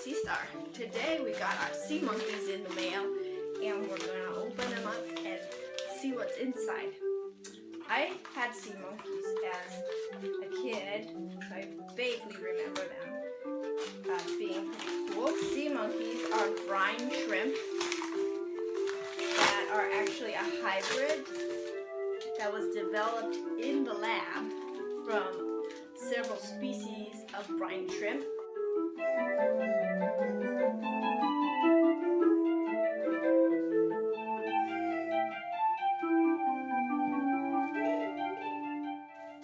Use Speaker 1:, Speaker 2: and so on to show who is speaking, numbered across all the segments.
Speaker 1: Sea Star. Today we got our sea monkeys in the mail and we're gonna open them up and see what's inside. I had sea monkeys as a kid, so I vaguely remember them being pretty cool. Sea monkeys are brine shrimp that are actually a hybrid that was developed in the lab from several species of brine shrimp.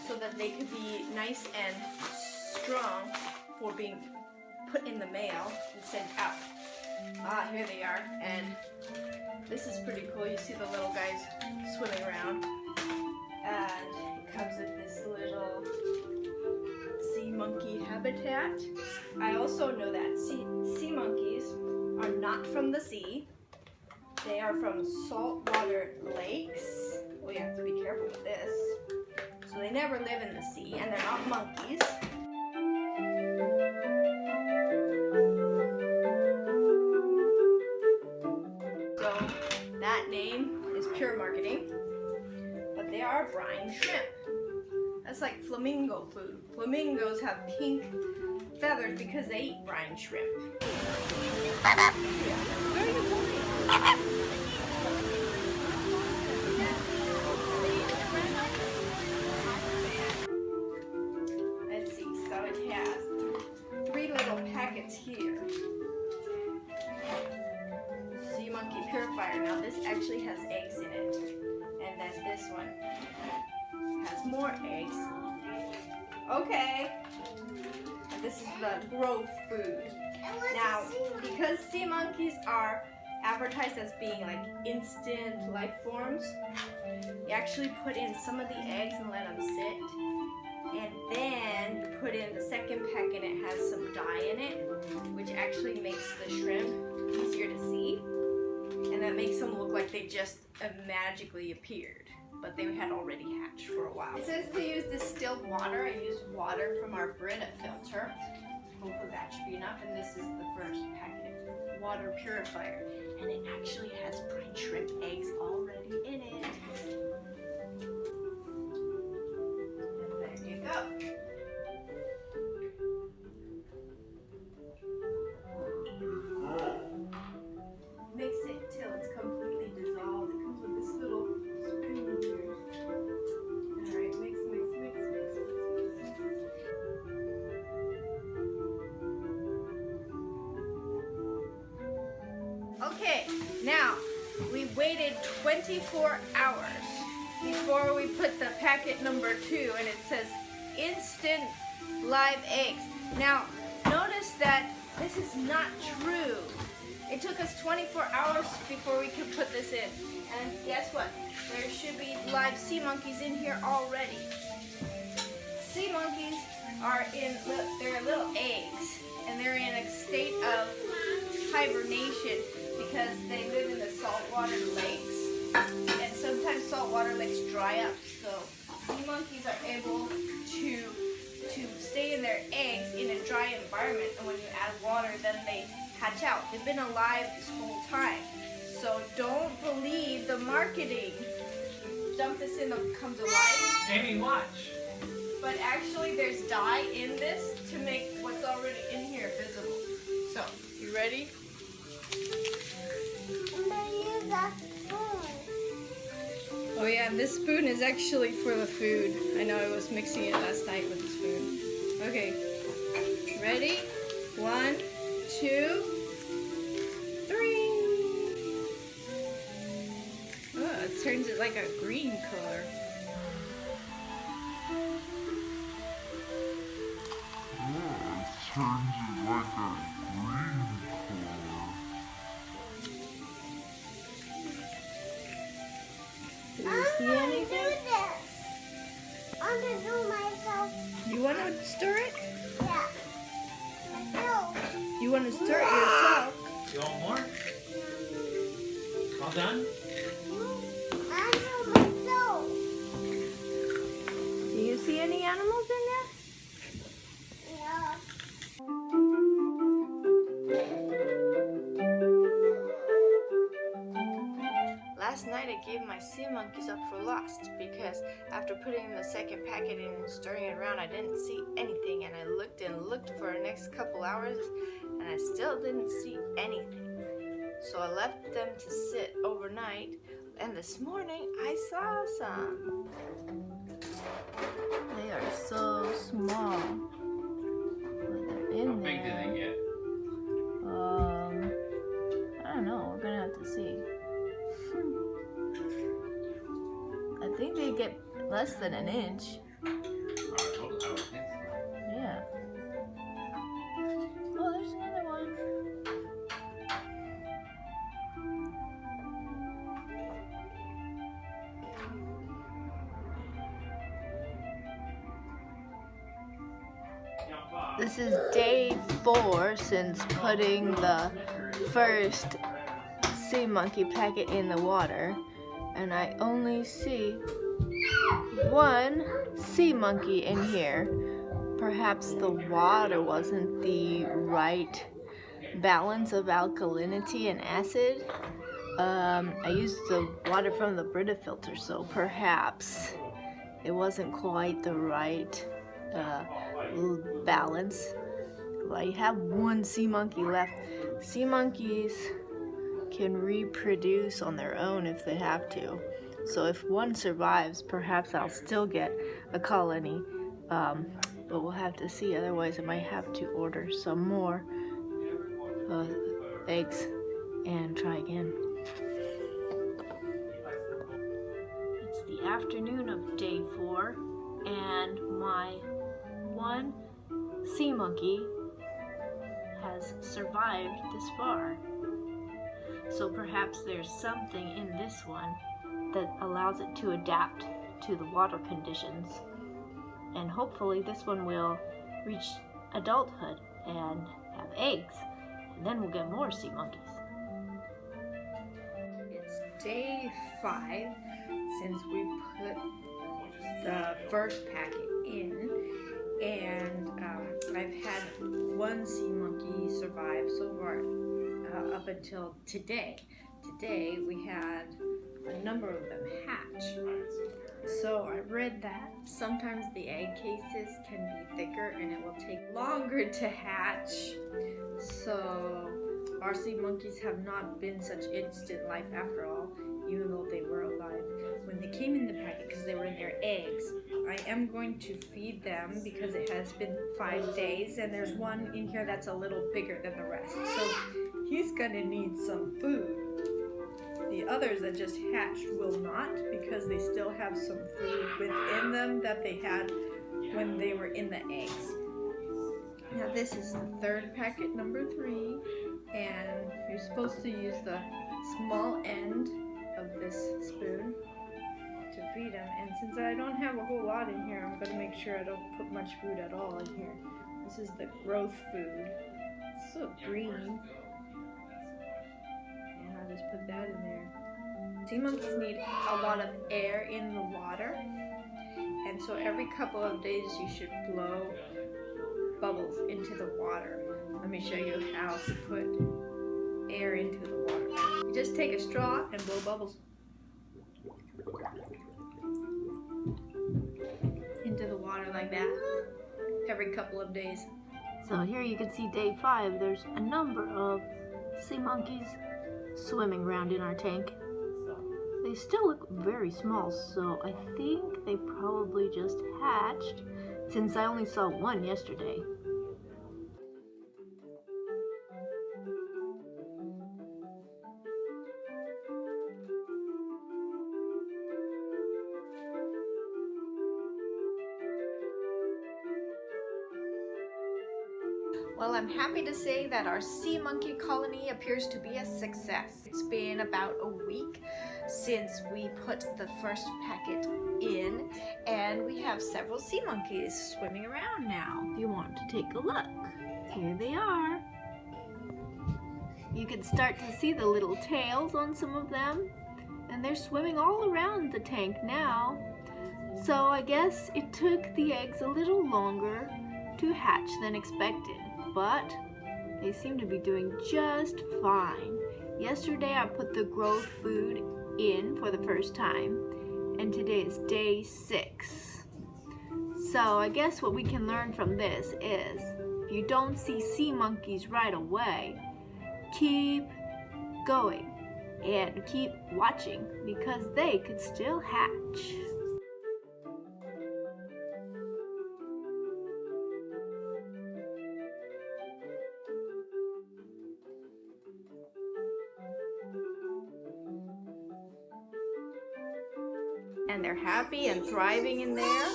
Speaker 1: So that they could be nice and strong for being put in the mail and sent out. Here they are, and this is pretty cool. You see the little guys swimming around, and it comes with this little sea monkey habitat. I also know that sea monkeys are not from the sea. They are from saltwater lakes. Well, you have to be careful with this. So they never live in the sea, and they're not monkeys. So that name is pure marketing, but they are brine shrimp. That's like flamingo food. Flamingos have pink feathers because they eat brine shrimp. Where are you going? Let's see, so it has 3 little packets here. Sea monkey purifier. Now this actually has eggs in it. And then this one has more eggs. Okay. And this is the growth food. Now, because sea monkeys are advertised as being like instant life forms, you actually put in some of the eggs and let them sit. And then you put in the second pack and it has some dye in it, which actually makes the shrimp easier to see. And that makes them look like they just magically appeared, but they had already hatched for a while. It says to use distilled water. I used water from our brine filter. Hopefully that should be enough. And this is the first packet of water purifier. And it actually has brine shrimp eggs already in it. And there you go. Mix it till it's completely dissolved. It comes with this little spoon here. Alright, mix. Okay, now we waited 24 hours before we put the packet number 2, and it says instant live eggs. Now, notice that this is not true. It took us 24 hours before we could put this in. And guess what? There should be live sea monkeys in here already. Sea monkeys are they're little eggs, and they're in a state of hibernation because they live in the saltwater lakes. And sometimes saltwater lakes dry up. So sea monkeys are able to stay in their eggs in a dry environment, and when you add water, then they hatch out. They've been alive this whole time. So don't believe the marketing. Dump this in, it comes alive.
Speaker 2: Amy, watch.
Speaker 1: But actually there's dye in this to make what's already in here visible. So, you ready?
Speaker 3: I'm gonna use that spoon.
Speaker 1: Oh yeah, this spoon is actually for the food. I know I was mixing it last night with the spoon. Okay, ready? 1, 2, 3. Oh, it turns it like a green color.
Speaker 4: Turns it like a green color.
Speaker 1: Do you see anything?
Speaker 3: Do this. I'm gonna do myself.
Speaker 1: You want to stir it?
Speaker 3: Yeah. Myself.
Speaker 1: You want to stir it yourself?
Speaker 2: You want more? All done?
Speaker 3: I do myself.
Speaker 1: Do you see any animals in there?
Speaker 3: Yeah.
Speaker 1: I gave my sea monkeys up for lost because after putting the second packet in and stirring it around, I didn't see anything, and I looked and looked for the next couple hours and I still didn't see anything. So I left them to sit overnight, and this morning I saw some. They are so small. But they're in
Speaker 2: How big
Speaker 1: there.
Speaker 2: do they get?
Speaker 1: I don't know. We're gonna have to see. I think they get less than an inch. Yeah. Oh, there's another one. This is day 4 since putting the first sea monkey packet in the water, and I only see one sea monkey in here. Perhaps the water wasn't the right balance of alkalinity and acid. I used the water from the Brita filter, so perhaps it wasn't quite the right balance. I have one sea monkey left. Sea monkeys can reproduce on their own if they have to. So if one survives, perhaps I'll still get a colony. But we'll have to see. Otherwise, I might have to order some more eggs and try again. It's the afternoon of day 4, and my one sea monkey has survived this far. So perhaps there's something in this one that allows it to adapt to the water conditions. And hopefully this one will reach adulthood and have eggs. And then we'll get more sea monkeys. It's day 5 since we put the first packet in. And I've had one sea monkey survive so far up until today. Today we had a number of them hatch. So I read that sometimes the egg cases can be thicker and it will take longer to hatch. So our sea monkeys have not been such instant life after all, even though they were alive when they came in the packet because they were in their eggs. I am going to feed them because it has been 5 days, and there's one in here that's a little bigger than the rest. So he's gonna need some food. The others that just hatched will not, because they still have some food within them that they had when they were in the eggs. Now this is the third packet, number 3, and you're supposed to use the small end of this spoon to feed them. And since I don't have a whole lot in here, I'm going to make sure I don't put much food at all in here. This is the growth food. It's so green. And I'll just put that in there. Sea monkeys need a lot of air in the water, and so every couple of days you should blow bubbles into the water. Let me show you how to put air into the water. You just take a straw and blow bubbles into the water like that every couple of days. So here you can see day 5. There's a number of sea monkeys swimming around in our tank. They still look very small, so I think they probably just hatched, since I only saw one yesterday. Well, I'm happy to say that our sea monkey colony appears to be a success. It's been about a week since we put the first packet in, and we have several sea monkeys swimming around now. If you want to take a look, here they are. You can start to see the little tails on some of them, and they're swimming all around the tank now. So I guess it took the eggs a little longer to hatch than expected, but they seem to be doing just fine. Yesterday I put the growth food in for the first time, and today is day 6. So I guess what we can learn from this is, if you don't see sea monkeys right away, keep going and keep watching because they could still hatch. And they're happy and thriving in there.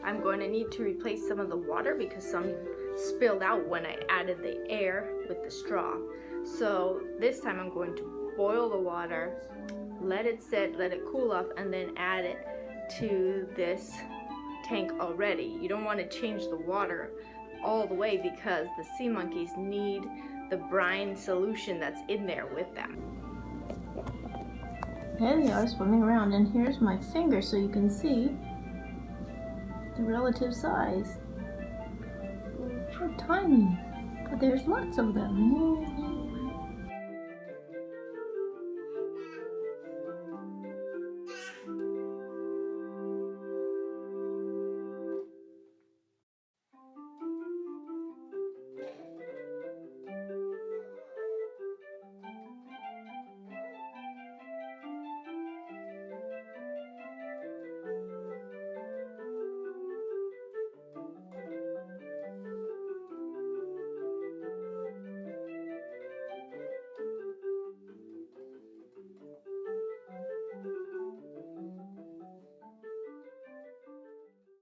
Speaker 1: I'm going to need to replace some of the water because some spilled out when I added the air with the straw. So this time I'm going to boil the water, let it sit, let it cool off, and then add it to this tank already. You don't want to change the water all the way because the sea monkeys need the brine solution that's in there with them. There they are swimming around, and here's my finger so you can see the relative size. They're tiny, but there's lots of them.